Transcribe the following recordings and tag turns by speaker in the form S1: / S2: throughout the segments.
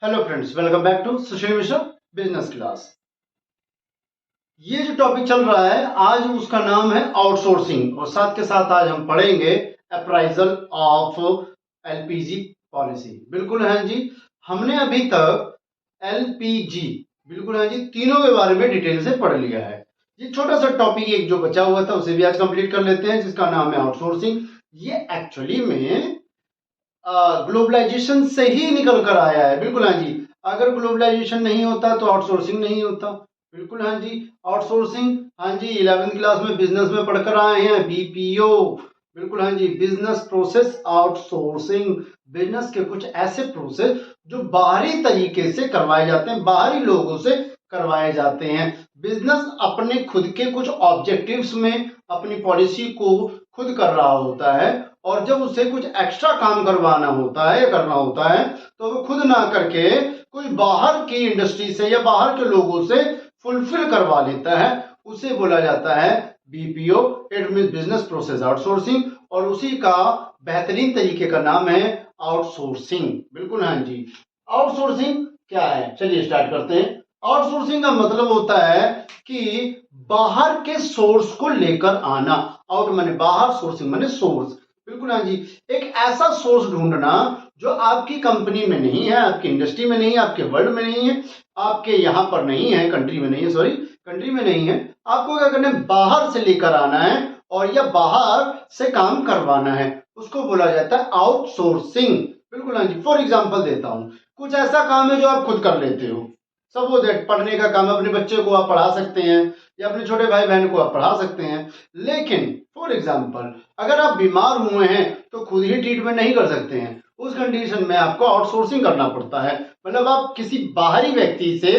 S1: Hello friends, welcome back to Sushil Mishra business class. ये जो topic चल रहा है आज उसका नाम है आउटसोर्सिंग और साथ के साथ आज हम पढ़ेंगे अप्राइजल ऑफ एलपीजी पॉलिसी। बिल्कुल है जी। हमने अभी तक एलपीजी बिल्कुल है जी तीनों के बारे में डिटेल से पढ़ लिया है। ये छोटा सा टॉपिक एक जो बचा हुआ था उसे भी आज कंप्लीट कर लेते हैं जिसका नाम है आउटसोर्सिंग। ये एक्चुअली में ग्लोबलाइजेशन से ही निकल कर आया है। बिल्कुल हाँ जी। अगर ग्लोबलाइजेशन नहीं होता तो आउटसोर्सिंग नहीं होता। बिल्कुल हाँ जी। आउटसोर्सिंग हाँ जी 11वीं क्लास में बिजनेस में पढ़कर आए हैं बीपीओ। बिल्कुल हाँ जी। Business process outsourcing. बिजनेस के कुछ ऐसे प्रोसेस जो बाहरी तरीके से करवाए जाते हैं, बाहरी लोगों से करवाए जाते हैं। बिजनेस अपने खुद के कुछ ऑब्जेक्टिव्स में अपनी पॉलिसी को खुद कर रहा होता है और जब उसे कुछ एक्स्ट्रा काम करवाना होता है, करना होता है, तो वो खुद ना करके कोई बाहर की इंडस्ट्री से या बाहर के लोगों से फुलफिल करवा लेता है। उसे बोला जाता है BPO, it mean business process outsourcing. और उसी का बेहतरीन तरीके का नाम है आउटसोर्सिंग। बिल्कुल हाँ जी। आउटसोर्सिंग क्या है, चलिए स्टार्ट करते हैं। आउटसोर्सिंग का मतलब होता है कि बाहर के सोर्स को लेकर आना। आउट माने बाहर, सोर्सिंग माने सोर्स। बिल्कुल हाँ जी। एक ऐसा सोर्स ढूंढना जो आपकी कंपनी में नहीं है, आपकी इंडस्ट्री में नहीं है, आपके वर्ल्ड में नहीं है, आपके यहां पर नहीं है, कंट्री में नहीं है, सॉरी कंट्री में नहीं है। आपको क्या करना है, बाहर से लेकर आना है और या बाहर से काम करवाना है। उसको बोला जाता है आउटसोर्सिंग। बिल्कुल हाँ जी। फॉर एग्जाम्पल देता हूं, कुछ ऐसा काम है जो आप खुद कर लेते हो। सपोज दैट पढ़ने का काम अपने बच्चे को आप पढ़ा सकते हैं या अपने छोटे भाई बहन को आप पढ़ा सकते हैं। लेकिन फॉर एग्जाम्पल अगर आप बीमार हुए हैं तो खुद ही ट्रीटमेंट नहीं कर सकते हैं। उस कंडीशन में आपको आउटसोर्सिंग करना पड़ता है। मतलब आप किसी बाहरी व्यक्ति से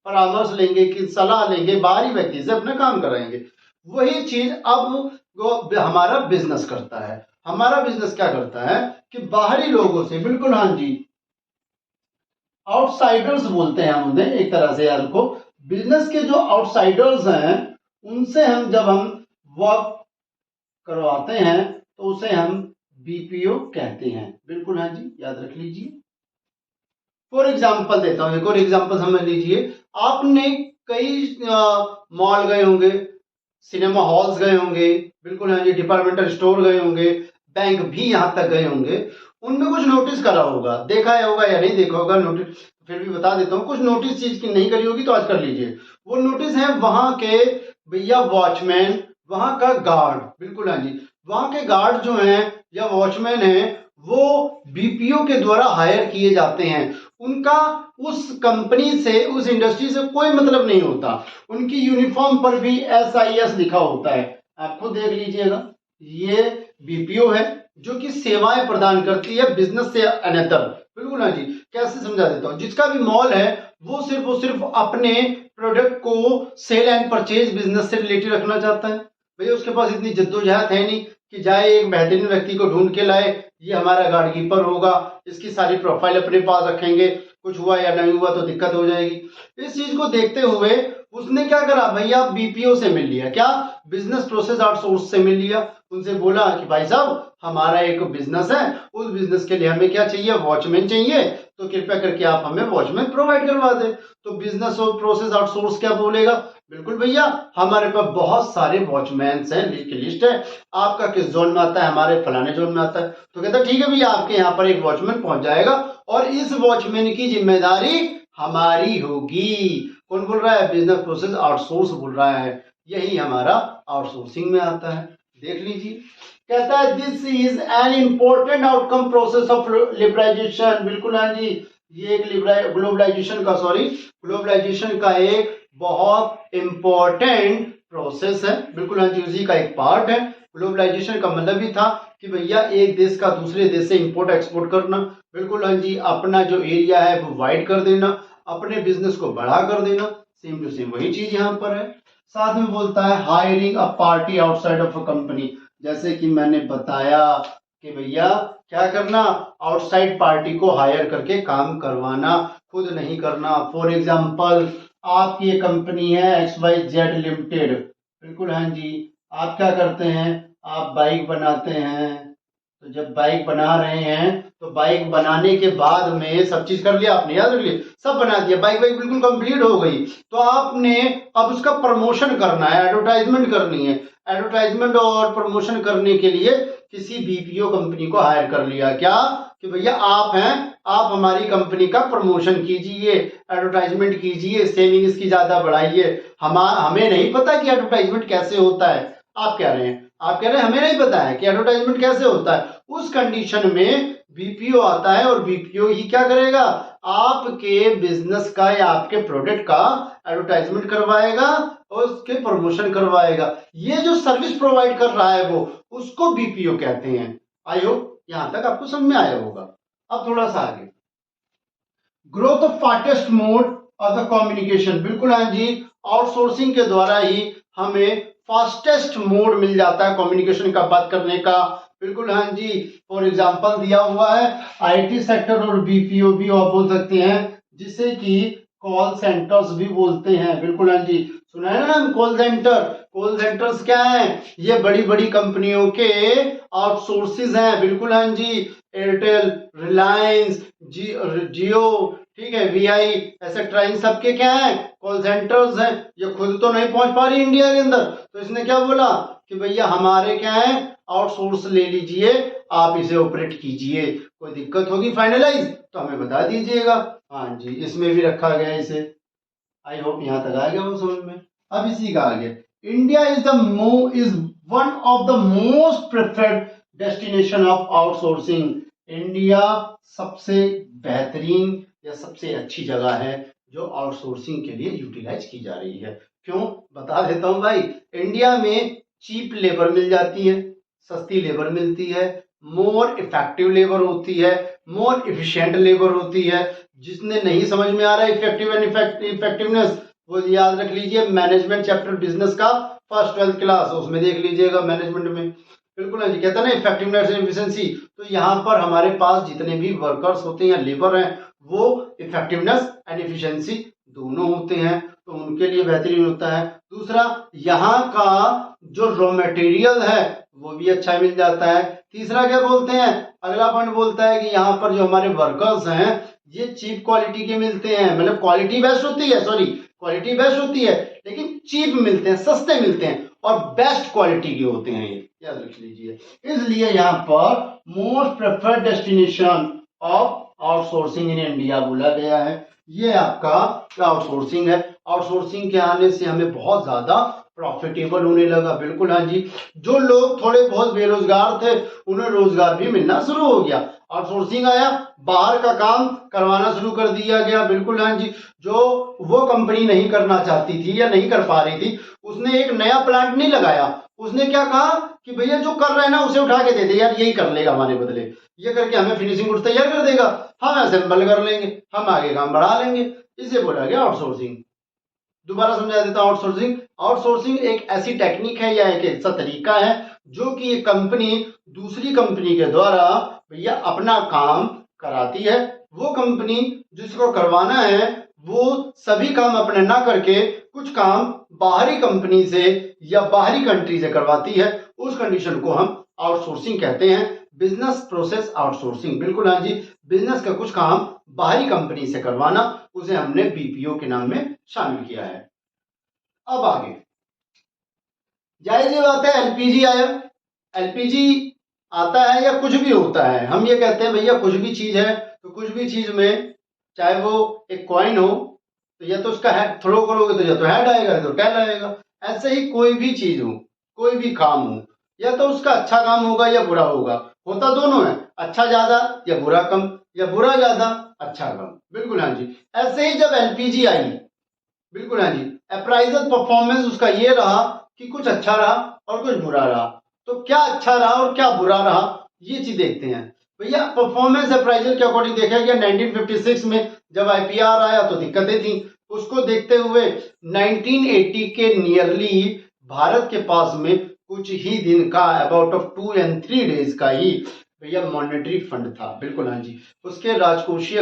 S1: परामर्श लेंगे, कि सलाह लेंगे, बाहरी व्यक्ति से अपना काम कराएंगे। वही चीज अब हमारा बिजनेस करता है। हमारा बिजनेस क्या करता है कि बाहरी लोगों से, बिल्कुल हाँ जी, आउटसाइडर्स बोलते हैं हम उन्हें एक तरह से यार को। बिजनेस के जो आउटसाइडर्स हैं उनसे हम वर्क करवाते हैं तो उसे हम बीपीओ कहते हैं। बिल्कुल हाँ जी, याद रख लीजिए। फॉर एग्जाम्पल देता हूं, एक और एग्जाम्पल समझ लीजिए। आपने कई मॉल गए होंगे, सिनेमा हॉल्स गए होंगे, बिल्कुल हाँ जी, डिपार्टमेंटल स्टोर गए होंगे, बैंक भी यहां तक गए होंगे। उनमें कुछ नोटिस करा होगा, देखा है होगा या नहीं देखा होगा नोटिस, फिर भी बता देता हूँ। कुछ नोटिस चीज की नहीं करी होगी तो आज कर लीजिए। वो नोटिस है वहां के भैया वॉचमैन, वहां का गार्ड, बिल्कुल हाँ जी, वहां के गार्ड जो हैं या वॉचमैन हैं वो बीपीओ के द्वारा हायर किए जाते हैं। उनका उस कंपनी से, उस इंडस्ट्री से कोई मतलब नहीं होता। उनकी यूनिफॉर्म पर भी SIS लिखा होता है। आप खुद देख लीजिएगा। ये बीपीओ है जो कि सेवाएं प्रदान करती है बिजनेस से अनदर। बिल्कुल हाँ जी। कैसे समझा देता हूं, जिसका भी मॉल है वो सिर्फ अपने प्रोडक्ट को सेल एंड परचेज बिजनेस से रिलेटेड रखना चाहता है। भैया उसके पास इतनी जद्दोजहद है नहीं कि जाए एक बेहतरीन व्यक्ति को ढूंढ के लाए, ये हमारा गार्ड कीपर होगा, इसकी सारी प्रोफाइल अपने पास रखेंगे, कुछ हुआ या नहीं हुआ तो दिक्कत हो जाएगी। इस चीज को देखते हुए उसने क्या करा, भैया बीपीओ से मिल लिया, क्या बिजनेस प्रोसेस आउटसोर्स से मिल लिया। उनसे बोला कि भाई साहब हमारा एक बिजनेस है, उस बिजनेस के लिए हमें क्या चाहिए, वॉचमैन चाहिए, तो कृपया करके आप हमें वॉचमैन प्रोवाइड करवा दें। तो बिजनेस और प्रोसेस आउटसोर्स क्या बोलेगा, बिल्कुल भैया हमारे पास बहुत सारे वॉचमैन हैं, लिस्ट है, आपका किस जोन में आता है, हमारे फलाने जोन में आता है। तो कहता ठीक है भैया आपके यहाँ पर एक वॉचमैन पहुंच जाएगा और इस वॉचमैन की जिम्मेदारी हमारी होगी। कौन बोल रहा है, बिजनेस प्रोसेस आउटसोर्स बोल रहा है। यही हमारा आउटसोर्सिंग में आता है। देख लीजिए, कहता है this is an important outcome process of liberalisation. बिल्कुल हाँ जी, ये एक ग्लोबलाइजेशन का एक बहुत इंपॉर्टेंट प्रोसेस है। बिल्कुल हाँ जी, उसी का एक पार्ट है। ग्लोबलाइजेशन का मतलब ही था कि भैया एक देश का दूसरे देश से इंपोर्ट एक्सपोर्ट करना। बिल्कुल हाँ जी, अपना जो एरिया है वो वाइड कर देना, अपने बिजनेस को बढ़ा कर देना। सेम टू सेम वही चीज यहाँ पर है। साथ में बोलता है hiring a party outside of a company. जैसे कि मैंने बताया कि भैया क्या करना, आउटसाइड पार्टी को हायर करके काम करवाना, खुद नहीं करना। फॉर एग्जाम्पल आपकी ये कंपनी है XYZ लिमिटेड। बिल्कुल हाँ जी, आप क्या करते हैं, आप बाइक बनाते हैं, तो जब बाइक बना रहे हैं तो बाइक बनाने के बाद में सब चीज कर लिया आपने, याद रखिए, सब बना दिया, बाइक बाइक बिल्कुल कंप्लीट हो गई, तो आपने अब उसका प्रमोशन करना है, एडवर्टाइजमेंट करनी है। एडवर्टाइजमेंट और प्रमोशन करने के लिए किसी बीपीओ कंपनी को हायर कर लिया, क्या कि भैया आप हैं, आप हमारी कंपनी का प्रमोशन कीजिए, एडवर्टाइजमेंट कीजिए, सेलिंग इसकी ज्यादा बढ़ाइए। हमें नहीं पता कि एडवर्टाइजमेंट कैसे होता है, आप कह रहे हैं, आप कह रहे हैं हमें नहीं पता है कि एडवर्टाइजमेंट कैसे होता है। उस कंडीशन में बीपीओ आता है और बीपीओ ही क्या करेगा, आपके बिजनेस का या आपके प्रोडक्ट का एडवर्टाइजमेंट करवाएगा और उसके प्रमोशन करवाएगा। ये जो सर्विस प्रोवाइड कर रहा है वो, उसको बीपीओ कहते हैं। आई होप यहां तक आपको समझ में आया होगा। अब थोड़ा सा आगे, growth of fastest mode of the communication, बिल्कुल हाँ जी, आउटसोर्सिंग के द्वारा ही हमें फास्टेस्ट मोड मिल जाता है कम्युनिकेशन का, बात करने का, बिल्कुल हाँ जी। फॉर एग्जांपल दिया हुआ है आईटी सेक्टर और बीपीओ भी आप बोल सकते हैं, जिसे कि कॉल सेंटर्स भी बोलते हैं, बिल्कुल हाँ जी, सुना है ना नाम कॉल सेंटर। कॉल सेंटर्स क्या है, ये बड़ी बड़ी कंपनियों के आउटसोर्सेज हैं, बिल्कुल हाँ जी, एयरटेल, रिलायंस, जियो, ठीक है, वीआई, एक्सेट्रा, इन सबके क्या है, कॉल सेंटर्स हैं। ये खुद तो नहीं पहुंच पा रही इंडिया के अंदर, तो इसने क्या बोला कि भैया हमारे क्या है, आउटसोर्स ले लीजिए, आप इसे ऑपरेट कीजिए, कोई दिक्कत होगी फाइनलाइज तो हमें बता दीजिएगा। हाँ जी, इसमें भी रखा गया इसे। आई होप यहां तक आ गया वो समझ में। अब इसी का आगे, India is one of the most preferred destination of outsourcing. India सबसे बेहतरीन या सबसे अच्छी जगह है जो आउटसोर्सिंग के लिए यूटिलाइज की जा रही है। क्यों, बता देता हूं भाई। इंडिया में चीप लेबर मिल जाती है, सस्ती लेबर मिलती है, मोर इफेक्टिव लेबर होती है, मोर इफिशिएंट लेबर होती है। जिसने नहीं समझ में आ रहा है इफेक्टिव एंड इफेक्टिवनेस, वो याद रख लीजिए मैनेजमेंट चैप्टर बिजनेस का फर्स्ट 12th क्लास, उसमें देख लीजिएगा मैनेजमेंट में। बिल्कुल जी, कहता है ना इफेक्टिवनेस एंड एफिशिएंसी, तो यहाँ पर हमारे पास जितने भी वर्कर्स होते हैं, लेबर हैं, वो इफेक्टिवनेस एंड एफिशिएंसी दोनों होते हैं, तो उनके लिए बेहतरीन होता है। दूसरा, यहाँ का जो रॉ मटेरियल है वो भी अच्छा मिल जाता है। तीसरा क्या बोलते हैं, अगला पॉइंट बोलता है कि यहाँ पर जो हमारे वर्कर्स हैं ये चीप क्वालिटी के मिलते हैं, मतलब क्वालिटी बेस्ट होती है, सॉरी क्वालिटी बेस्ट होती है, लेकिन चीप मिलते हैं, सस्ते मिलते हैं और बेस्ट क्वालिटी के होते हैं, ये याद रख लीजिए। इसलिए यहाँ पर most preferred destination of outsourcing in India बोला गया है। ये आपका आउटसोर्सिंग है। आउटसोर्सिंग के आने से हमें बहुत ज्यादा प्रॉफिटेबल होने लगा, बिल्कुल हाँ जी। जो लोग थोड़े बहुत बेरोजगार थे उन्हें रोजगार भी मिलना शुरू हो गया। आउटसोर्सिंग आया, बाहर का काम करवाना शुरू कर दिया गया, बिल्कुल हाँ जी। जो वो कंपनी नहीं करना चाहती थी या नहीं कर पा रही थी, उसने एक नया प्लांट नहीं लगाया, उसने क्या कहा कि भैया जो कर रहे हैं ना उसे उठा के दे दे यार, यही कर लेगा हमारे बदले, ये करके हमें फिनिशिंग गुड्स तैयार कर देगा, हम असेंबल कर लेंगे, हम आगे काम बढ़ा लेंगे। इसे बोला गया आउटसोर्सिंग। दोबारा समझा देता हूं आउटसोर्सिंग। आउटसोर्सिंग एक ऐसी टेक्निक है या एक ऐसा तरीका है जो कि एक कंपनी दूसरी कंपनी के द्वारा भैया अपना काम कराती है। वो कंपनी जिसको करवाना है वो सभी काम अपने ना करके कुछ काम बाहरी कंपनी से या बाहरी कंट्री से करवाती है, उस कंडीशन को हम आउटसोर्सिंग कहते हैं। बिजनेस प्रोसेस आउटसोर्सिंग, बिल्कुल हाँ जी, बिजनेस का कुछ काम बाहरी कंपनी से करवाना, उसे हमने बीपीओ के नाम में शामिल किया है। अब आगे जाहिर सी बात है, एलपीजी आया। एलपीजी आता है या कुछ भी होता है, हम ये कहते हैं भैया कुछ भी चीज है तो कुछ भी चीज में चाहे वो एक कॉइन हो तो या तो उसका हेड थ्रो करोगे तो या तो हेड आएगा या तो टेल आएगा। ऐसे ही कोई भी चीज हो, कोई भी काम हो, या तो उसका अच्छा काम होगा या बुरा होगा, होता दोनों है, अच्छा ज्यादा या बुरा कम, या बुरा ज्यादा अच्छा कम, बिल्कुल हाँ जी। ऐसे ही जब एलपीजी आई, बिल्कुल हाँ जी, अप्राइजल परफॉर्मेंस उसका ये रहा कि कुछ अच्छा रहा और कुछ बुरा रहा। तो क्या अच्छा रहा और क्या बुरा रहा ये चीज देखते हैं भैया। परफॉर्मेंस अप्राइजल के अकॉर्डिंग देखा गया 1956 में जब आईपीआर आया तो दिक्कतें थी, उसको देखते हुए 1980 के नियरली भारत के पास में कुछ ही दिन का, अबाउट ऑफ 2 and 3 days का ही भैया मॉनेटरी फंड था, बिल्कुल हाँ जी। उसके राजकोषीय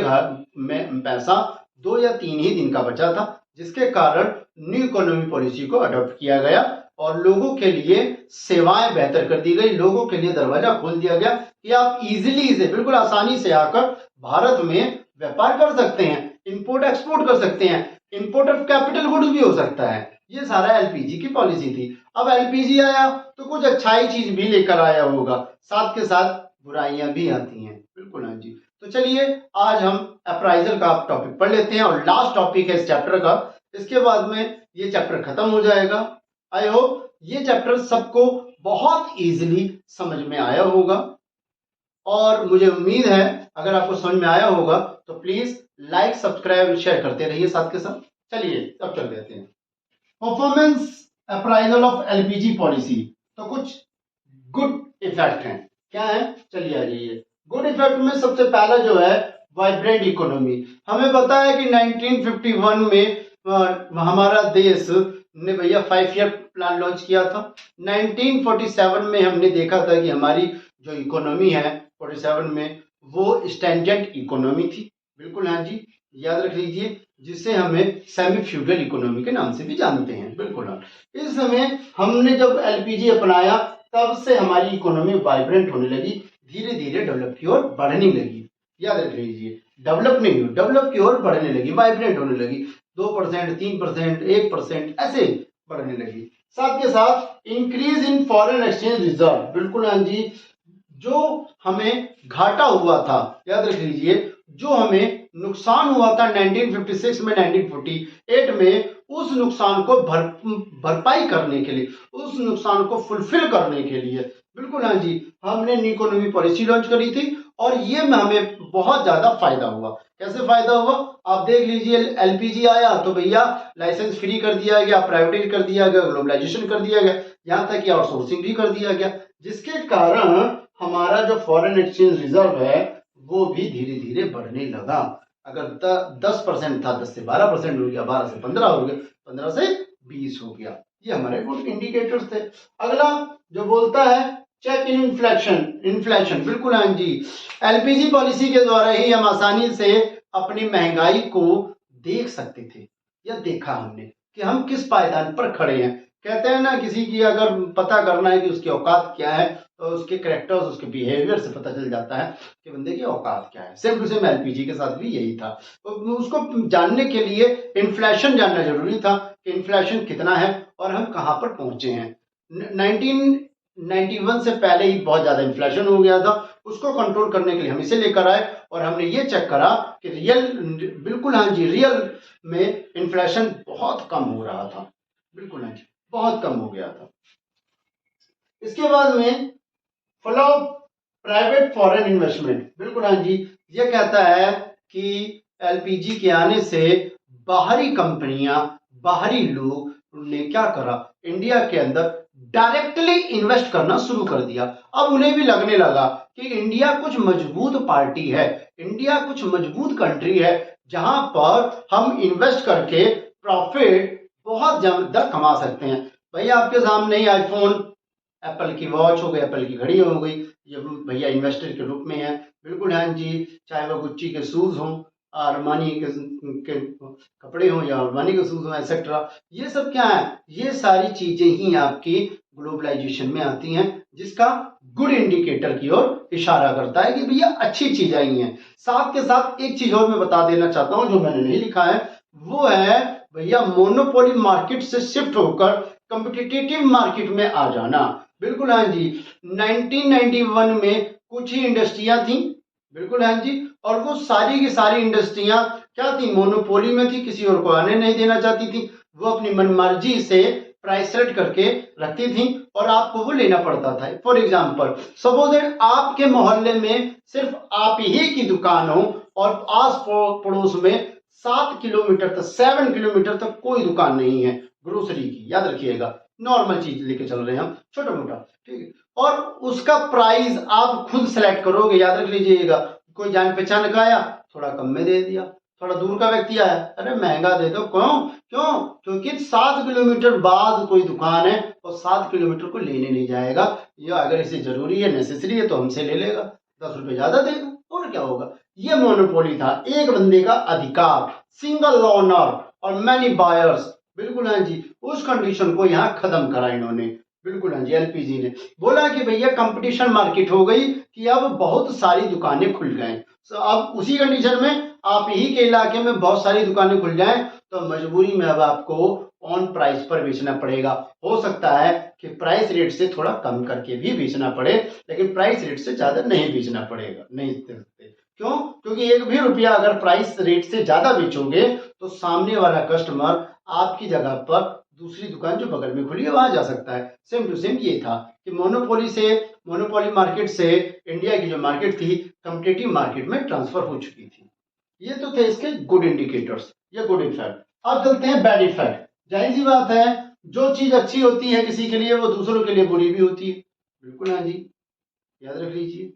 S1: में पैसा 2 या 3 ही दिन का बचा था, जिसके कारण न्यू इकोनॉमी पॉलिसी को अडॉप्ट किया गया और लोगों के लिए सेवाएं बेहतर कर दी गई, लोगों के लिए दरवाजा खोल दिया गया कि आप इजीली से, बिल्कुल आसानी से आकर भारत में व्यापार कर सकते हैं, इंपोर्ट एक्सपोर्ट कर सकते हैं, इंपोर्ट ऑफ कैपिटल गुड्स भी हो सकता है। ये सारा एलपीजी की पॉलिसी थी। अब एलपीजी आया तो कुछ अच्छाई चीज भी लेकर आया होगा, साथ के साथ बुराइयां भी आती हैं। बिल्कुल हाँ जी। तो चलिए आज हम अप्राइजल का टॉपिक पढ़ लेते हैं और लास्ट टॉपिक है इस चैप्टर का। इसके बाद में ये चैप्टर खत्म हो जाएगा। आई होप ये चैप्टर सबको बहुत इजीली समझ में आया होगा और मुझे उम्मीद है अगर आपको समझ में आया होगा तो प्लीज लाइक सब्सक्राइब शेयर करते रहिए साथ के साथ। चलिए अब चल देते हैं performance appraisal of LPG policy. तो कुछ गुड इफेक्ट हैं, क्या है चलिए आ जाइए। गुड इफेक्ट में सबसे पहला जो है वाइब्रेंट इकोनॉमी। हमें पता है कि 1951 में हमारा देश ने भैया 5 ईयर प्लान लॉन्च किया था। 1947 में हमने देखा था कि हमारी जो इकोनॉमी है 47 में वो स्टैंडर्ड इकोनॉमी थी। बिल्कुल हाँ जी, याद रख लीजिए, जिसे हमें सेमी फ्यूडल इकोनॉमी के नाम से भी जानते हैं। बिल्कुल हाँ। इस समय हमने जब एलपीजी अपनाया तब से हमारी इकोनॉमी वाइब्रेंट होने लगी, धीरे धीरे डेवलप की ओर बढ़ने लगी। याद रख लीजिए, डेवलप नहीं हुई, डेवलप की ओर बढ़ने लगी, वाइब्रेंट होने लगी। 2%, 3%, 1% ऐसे बढ़ने लगी। साथ के साथ increase in foreign exchange reserve. बिल्कुल हाँ जी, जो हमें घाटा हुआ था, याद रख लीजिए, जो हमें नुकसान हुआ था 1956 में, 1948 में, उस नुकसान को भरपाई करने के लिए, उस नुकसान को फुलफिल करने के लिए, बिल्कुल हाँ जी, हमने इकोनॉमी पॉलिसी लॉन्च करी थी और ये में हमें बहुत ज्यादा फायदा हुआ। कैसे फायदा हुआ आप देख लीजिए। एलपीजी आया तो भैया लाइसेंस फ्री कर दिया गया, प्राइवेटाइज कर दिया गया, ग्लोबलाइजेशन कर दिया गया, यहाँ तक कि आउटसोर्सिंग भी कर दिया गया, जिसके कारण हमारा जो फॉरेन एक्सचेंज रिजर्व है वो भी धीरे धीरे बढ़ने लगा। अगर 10% था, 10 से 12% हो गया, 12 से 15 हो गया, 15 से 20 हो गया। ये हमारे गुड इंडिकेटर्स थे। अगला जो बोलता है चेक इन इन्फ्लेशन। बिल्कुल हाँ जी, एलपीजी पॉलिसी के द्वारा ही हम आसानी से अपनी महंगाई को देख सकते थे, या देखा हमने कि हम किस पायदान पर खड़े हैं। कहते हैं ना, किसी की अगर पता करना है कि उसकी औकात क्या है तो उसके कैरेक्टर्स, उसके बिहेवियर से पता चल जाता है कि बंदे की औकात क्या है। सेम टू सेम एलपीजी के साथ भी यही था। तो उसको जानने के लिए इन्फ्लेशन जानना जरूरी था कि इन्फ्लेशन कितना है और हम कहाँ पर पहुंचे हैं। 1991 से पहले ही बहुत ज्यादा इन्फ्लेशन हो गया था, उसको कंट्रोल करने के लिए हम इसे लेकर आए और हमने ये चेक करा कि बिल्कुल हाँ जी, रियल में इन्फ्लेशन बहुत कम हो रहा था। बिल्कुल हाँ जी, बहुत कम हो गया था। इसके बाद में फ्लो प्राइवेट फॉरेन इन्वेस्टमेंट। बिल्कुल हाँ जी, ये कहता है कि एलपीजी के आने से बाहरी कंपनियां, बाहरी लोग ने क्या करा, इंडिया के अंदर डायरेक्टली इन्वेस्ट करना शुरू कर दिया। अब उन्हें भी लगने लगा कि इंडिया कुछ मजबूत पार्टी है, इंडिया कुछ मजबूत कंट्री है, जहां पर हम इन्वेस्ट करके प्रॉफिट बहुत ज्यादा कमा सकते हैं। भैया आपके सामने ही आईफोन, एप्पल की वॉच हो गई, एप्पल की घड़ी हो गई, ये भैया इन्वेस्टर के रूप में है। बिल्कुल हाँ जी, चाहे वो गुच्ची के शूज हों, अरमानी के कपड़े हों या अरमानी के शूज हों, एक्सेट्रा, ये सब क्या है, ये सारी चीजें ही आपकी ग्लोबलाइजेशन में आती हैं, जिसका गुड इंडिकेटर की ओर इशारा करता है कि भैया अच्छी चीज आई है। साथ के साथ एक चीज और मैं बता देना चाहता हूं जो मैंने नहीं लिखा है, वो है भैया मोनोपोली मार्केट से शिफ्ट होकर कॉम्पिटिटिव मार्केट में आ जाना। बिल्कुल हाँ जी, 1991 में कुछ ही इंडस्ट्रियां थी। बिल्कुल हाँ जी, और वो सारी की सारी इंडस्ट्रियां क्या थी, मोनोपोली में थी, किसी और को आने नहीं देना चाहती थी। वो अपनी मनमर्जी से प्राइस सेट करके रखती थी और आपको वो लेना पड़ता था। फॉर एग्जाम्पल सपोज आपके मोहल्ले में सिर्फ आप ही की दुकान हो और आस पड़ोस में 7 किलोमीटर तक, 7 किलोमीटर तक कोई दुकान नहीं है ग्रोसरी की, याद रखिएगा, नॉर्मल चीज लेके चल रहे हैं हम, छोटा मोटा, ठीक है, और उसका प्राइस आप खुद सेलेक्ट करोगे। याद रख लीजिएगा, कोई जान पहचान का आया, थोड़ा कम में दे दिया, थोड़ा दूर का व्यक्ति आया, अरे महंगा दे दो। क्यों? क्योंकि 7 किलोमीटर बाद कोई दुकान है और 7 किलोमीटर को लेने नहीं जाएगा, या अगर इसे जरूरी है, नेसेसरी है, तो हमसे ले लेगा, 10 रुपए ज्यादा देगा, और क्या होगा। ये मोनोपोली था, एक बंदे का अधिकार, सिंगल ओनर और मैनी बायर्स, बिल्कुल हाँ जी, उस कंडीशन को यहाँ खत्म करा इन्होंने। बिल्कुल हाँ जी, एलपीजी ने बोला कि भैया कंपटीशन मार्केट हो गई कि अब बहुत सारी दुकानें खुल गए। अब उसी कंडीशन में आप ही के इलाके में बहुत सारी दुकानें खुल जाएं तो मजबूरी में अब आपको ऑन प्राइस पर बेचना पड़ेगा। हो सकता है कि प्राइस रेट से थोड़ा कम करके भी बेचना पड़े, लेकिन प्राइस रेट से ज्यादा नहीं बेचना पड़ेगा, नहीं दे सकते। क्यों? क्योंकि एक भी रुपया अगर प्राइस रेट से ज्यादा बेचोगे तो सामने वाला कस्टमर आपकी जगह पर दूसरी दुकान जो बगल में खुली है वहां जा सकता है। सेम टू सेम ये था कि मोनोपोली मार्केट से इंडिया की जो मार्केट थी कॉम्पिटिटिव मार्केट में ट्रांसफर हो चुकी थी। ये तो थे इसके गुड इंडिकेटर्स या गुड इफेक्ट। अब चलते हैं बैड इफेक्ट। जाहिर सी बात है जो चीज अच्छी होती है किसी के लिए वो दूसरों के लिए बुरी भी होती है। बिल्कुल हाँ जी, याद रख लीजिए।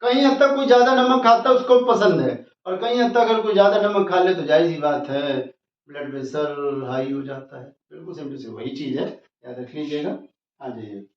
S1: कहीं हद तक कोई ज्यादा नमक खाता है उसको पसंद है, और कहीं हद तक अगर कोई ज्यादा नमक खा ले तो जाहिर सी बात है ब्लड प्रेशर हाई हो जाता है। बिल्कुल सिंपल से वही चीज है, याद रख लीजिएगा। हाँ जी,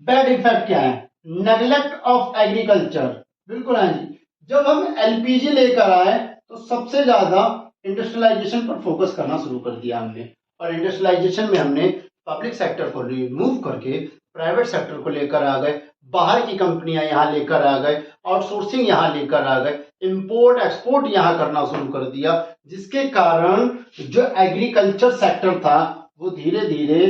S1: बैड इफेक्ट क्या है? Neglect of agriculture. बिल्कुल हाँ जी, जब हम एलपीजी लेकर आए तो सबसे ज्यादा इंडस्ट्रियलाइजेशन पर फोकस करना शुरू कर दिया हमने, और इंडस्ट्रियलाइजेशन में हमने पब्लिक सेक्टर को रिमूव करके प्राइवेट सेक्टर को लेकर आ गए, बाहर की कंपनियां यहाँ लेकर आ गए, आउटसोर्सिंग यहाँ लेकर आ गए, इंपोर्ट एक्सपोर्ट यहाँ करना शुरू कर दिया, जिसके कारण जो एग्रीकल्चर सेक्टर था वो धीरे धीरे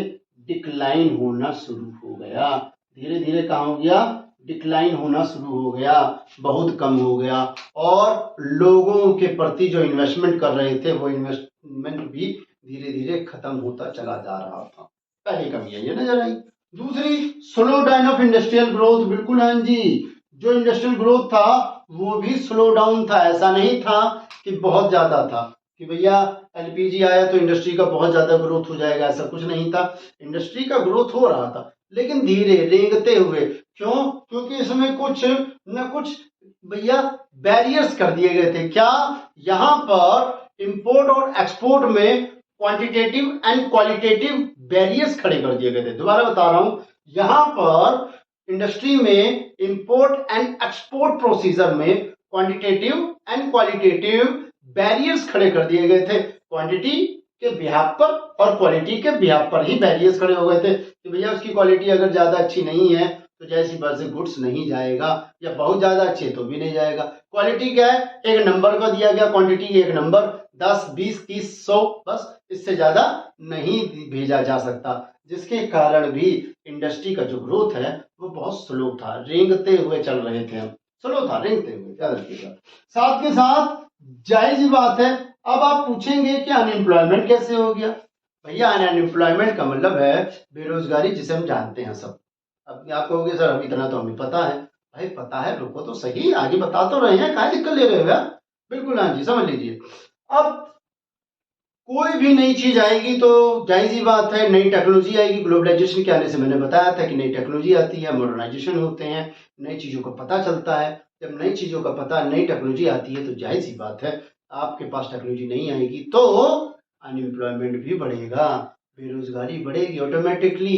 S1: डिक्लाइन होना शुरू हो गया। धीरे धीरे कहाँ हो गया? डिक्लाइन होना शुरू हो गया, बहुत कम हो गया, और लोगों के प्रति जो इन्वेस्टमेंट कर रहे थे वो इन्वेस्टमेंट भी धीरे धीरे खत्म होता चला जा रहा था। पहली कमी ये नजर आई। दूसरी, slow down of industrial growth. बिल्कुल हाँ जी, जो इंडस्ट्रियल ग्रोथ था वो भी स्लो डाउन था। ऐसा नहीं था कि बहुत ज्यादा था कि भैया एलपीजी आया तो इंडस्ट्री का बहुत ज्यादा ग्रोथ हो जाएगा, ऐसा कुछ नहीं था। इंडस्ट्री का ग्रोथ हो रहा था लेकिन धीरे रेंगते हुए। क्यों? क्योंकि इसमें कुछ न कुछ भैया बैरियर्स कर दिए गए थे। क्या? यहाँ पर इंपोर्ट और एक्सपोर्ट में क्वांटिटेटिव एंड क्वालिटेटिव बैरियर्स खड़े कर दिए गए थे। दोबारा बता रहा हूं, यहाँ पर इंडस्ट्री में इंपोर्ट एंड एक्सपोर्ट प्रोसीजर में क्वांटिटेटिव एंड क्वालिटेटिव बैरियर्स खड़े कर दिए गए थे। क्वांटिटी के बिहाफ पर और क्वालिटी के बिहाफ पर ही बैरियर्स खड़े हो गए थे कि भैया उसकी क्वालिटी अगर ज्यादा अच्छी नहीं है तो जैसी बात से गुड्स नहीं जाएगा, या बहुत ज्यादा अच्छी है तो भी नहीं जाएगा। क्वालिटी क्या है? एक नंबर का दिया गया, क्वांटिटी एक नंबर, 10 20 30 100, बस इससे ज्यादा नहीं भेजा जा सकता, जिसके कारण भी इंडस्ट्री का जो ग्रोथ है वो बहुत स्लो था, रेंगते हुए चल रहे थे हम। स्लो था, रेंगते हुए, याद रखिएगा। साथ के साथ जायज ही बात है, अब आप पूछेंगे कि अनएम्प्लॉयमेंट कैसे हो गया? भैया अनएम्प्लॉयमेंट का मतलब है बेरोजगारी, जिसे हम जानते हैं सब। अब आप कहोगे सर अभी इतना तो हमें पता है। भाई पता है, रुको तो सही, आगे बता तो रहे हैं, काहे दिक्कत ले रहे हो यार? बिल्कुल हाँ जी, समझ लीजिए। अब कोई भी नई चीज आएगी तो जाहिर सी बात है नई टेक्नोलॉजी आएगी। ग्लोबलाइजेशन के आने से मैंने बताया था कि नई टेक्नोलॉजी आती है, मॉडर्नाइजेशन होते हैं, नई चीजों का पता चलता है। जब नई चीजों का पता, नई टेक्नोलॉजी आती है तो जाहिर सी बात है आपके पास टेक्नोलॉजी नहीं आएगी तो अनएम्प्लॉयमेंट भी बढ़ेगा, बेरोजगारी बढ़ेगी ऑटोमेटिकली।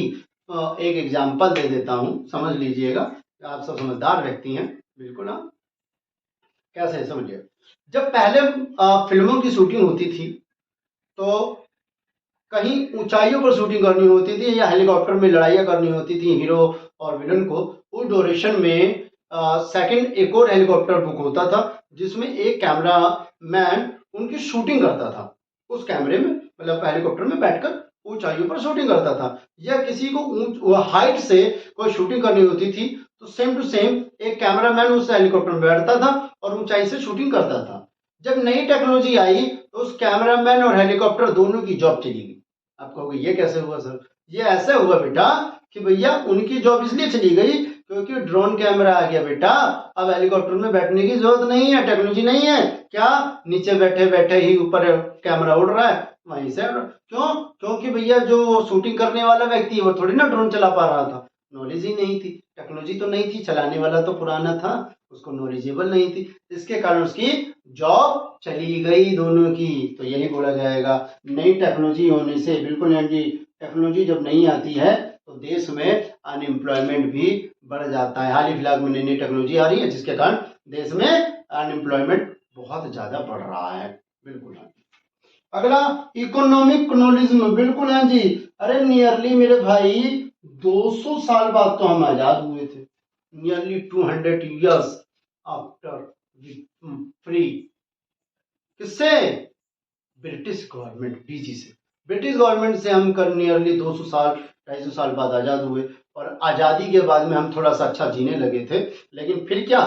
S1: एक एग्जाम्पल दे देता हूँ, समझ लीजिएगा, आप सब समझदार व्यक्ति हैं। बिल्कुल हाँ, कैसे समझिए। जब पहले फिल्मों की शूटिंग होती थी तो कहीं ऊंचाइयों पर शूटिंग करनी होती थी या हेलीकॉप्टर में लड़ाइयाँ करनी होती थी हीरो और विलन को। उस ड्यूरेशन में सेकंड एक और हेलीकॉप्टर बुक होता था जिसमें एक कैमरा मैन उनकी शूटिंग करता था। उस कैमरे में मतलब हेलीकॉप्टर में बैठकर ऊंचाइयों पर शूटिंग करता था, या किसी को हाइट से कोई शूटिंग करनी होती थी तो सेम टू सेम एक कैमरा मैन उस हेलीकॉप्टर में बैठता था और ऊंचाई से शूटिंग करता था। जब नई टेक्नोलॉजी आई तो उस कैमरामैन और हेलीकॉप्टर दोनों की जॉब चली गई। आप कहोगे ये कैसे हुआ सर? ये ऐसे हुआ बेटा कि भैया उनकी जॉब इसलिए चली गई क्योंकि ड्रोन कैमरा आ गया बेटा। अब हेलीकॉप्टर में बैठने की जरूरत नहीं है, टेक्नोलॉजी नहीं है, क्या नीचे बैठे बैठे ही ऊपर कैमरा उड़ रहा है वहीं से। क्यों? क्योंकि भैया जो शूटिंग करने वाला व्यक्ति है वो थोड़ी ना ड्रोन चला पा रहा था, नॉलेज ही नहीं थी, टेक्नोलॉजी तो नहीं थी, चलाने वाला तो पुराना था, उसको नॉलेजेबल नहीं थी, इसके कारण उसकी जॉब चली गई दोनों की। तो यही बोला जाएगा नई टेक्नोलॉजी होने से। बिल्कुल जी, टेक्नोलॉजी जब नहीं आती है तो देश में अनएम्प्लॉयमेंट भी बढ़ जाता है। हाल ही फिलहाल में नई नई टेक्नोलॉजी आ रही है जिसके कारण देश में अनएम्प्लॉयमेंट बहुत ज्यादा बढ़ रहा है। बिल्कुल अगला इकोनॉमिक कलोनिज्म, बिल्कुल हाँ जी। अरे नियरली मेरे भाई 200 साल बाद तो हम आजाद हुए थे, नियरली 200 ईयर्स आफ्टर फ्री। किससे? ब्रिटिश गवर्नमेंट, बीजी से। ब्रिटिश गवर्नमेंट से हम कर नियरली 200 साल 250 साल बाद आजाद हुए, और आजादी के बाद में हम थोड़ा सा अच्छा जीने लगे थे। लेकिन फिर क्या,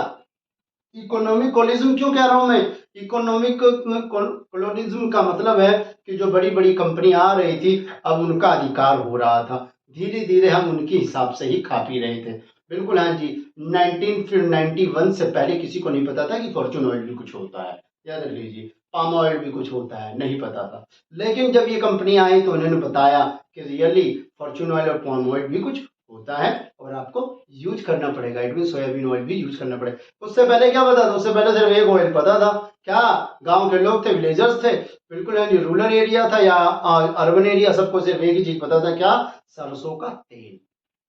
S1: इकोनॉमिक कोलिज्म क्यों कह रहा हूं मैं? इकोनॉमिक कोलोनिज्म का मतलब है कि जो बड़ी बड़ी कंपनी आ रही थी, अब उनका अधिकार हो रहा था, धीरे धीरे हम उनके हिसाब से ही खा पी रहे थे। बिल्कुल हाँ जी। 1991 से पहले किसी को नहीं पता था कि फॉर्चून ऑयल भी कुछ होता है, याद रख लीजिए। पाम ऑयल भी कुछ होता है, नहीं पता था। लेकिन जब ये कंपनी आई तो उन्होंने बताया कि रियली फॉर्चून ऑयल और पाम ऑयल भी कुछ होता है और आपको यूज करना पड़ेगा। इट मीन सोयाबीन ऑयल भी यूज करना पड़ेगा। उससे पहले क्या पता था? उससे पहले सिर्फ एक ऑयल पता था। क्या? गांव के लोग थे, विलेजर्स थे, बिल्कुल यानी रूरल एरिया था या अर्बन एरिया, सबको सिर्फ एक ही चीज पता था। क्या? सरसों का तेल।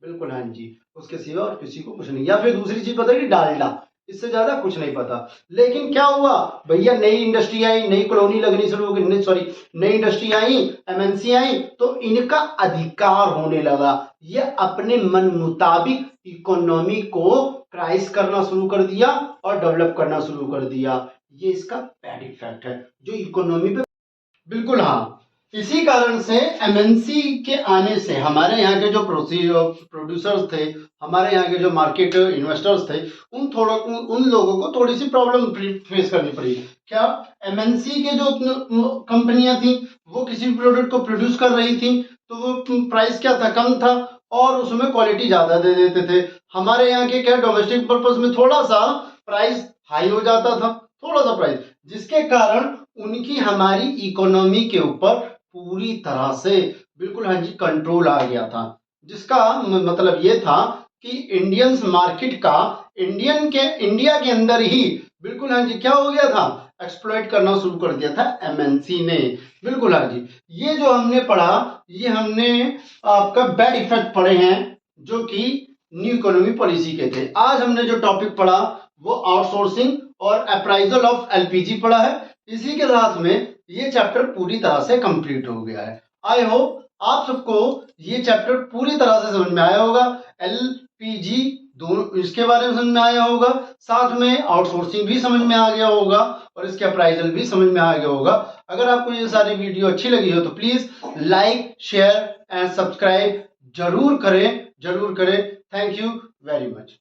S1: बिल्कुल हाँ जी। उसके सिवा और किसी को कुछ नहीं, या फिर दूसरी चीज पता है, डालडा। इससे ज्यादा कुछ नहीं पता। लेकिन क्या हुआ भैया, नई इंडस्ट्री आई, नई कॉलोनी लगनी शुरू हो गई, सॉरी नई इंडस्ट्री आई, एमएनसी आई, तो इनका अधिकार होने लगा। ये अपने मन मुताबिक इकोनॉमी को प्राइस करना शुरू कर दिया और डेवलप करना शुरू कर दिया। ये इसका बैड इफेक्ट है जो इकोनॉमी पे। बिल्कुल हाँ। इसी कारण से एमएनसी के आने से हमारे यहाँ के जो प्रोड्यूसर्स थे, हमारे यहाँ के जो मार्केट इन्वेस्टर्स थे, उन लोगों को थोड़ी सी प्रॉब्लम फेस करनी पड़ी। क्या? एमएनसी के जो कंपनियां थी वो किसी भी प्रोडक्ट को प्रोड्यूस कर रही थी तो वो प्राइस क्या था, कम था, और उसमें क्वालिटी ज्यादा दे देते थे। हमारे यहाँ के क्या, डोमेस्टिक पर्पज में थोड़ा सा प्राइस हाई हो जाता था, थोड़ा सा प्राइस, जिसके कारण उनकी हमारी इकोनॉमी के ऊपर पूरी तरह से बिल्कुल हाँ जी कंट्रोल आ गया था। जिसका मतलब ये था कि इंडियंस मार्केट का इंडिया के अंदर ही बिल्कुल हाँ जी क्या हो गया था, एक्सप्लॉइट करना शुरू कर दिया था एमएनसी ने। बिल्कुल हाँ जी। ये जो हमने पढ़ा, ये हमने आपका बैड इफेक्ट पढ़े हैं जो कि न्यू इकोनॉमी पॉलिसी के थे। आज हमने जो टॉपिक पढ़ा वो आउटसोर्सिंग और अप्राइजल ऑफ एलपीजी पढ़ा है। इसी के साथ में ये चैप्टर पूरी तरह से कंप्लीट हो गया है। आई होप आप सबको ये चैप्टर पूरी तरह से समझ में आया होगा। एलपीजी दोनों इसके बारे में समझ में आया होगा, साथ में आउटसोर्सिंग भी समझ में आ गया होगा और इसके अप्राइजल भी समझ में आ गया होगा। अगर आपको ये सारी वीडियो अच्छी लगी हो तो please like, share and subscribe जरूर करें, जरूर करें। Thank you very much.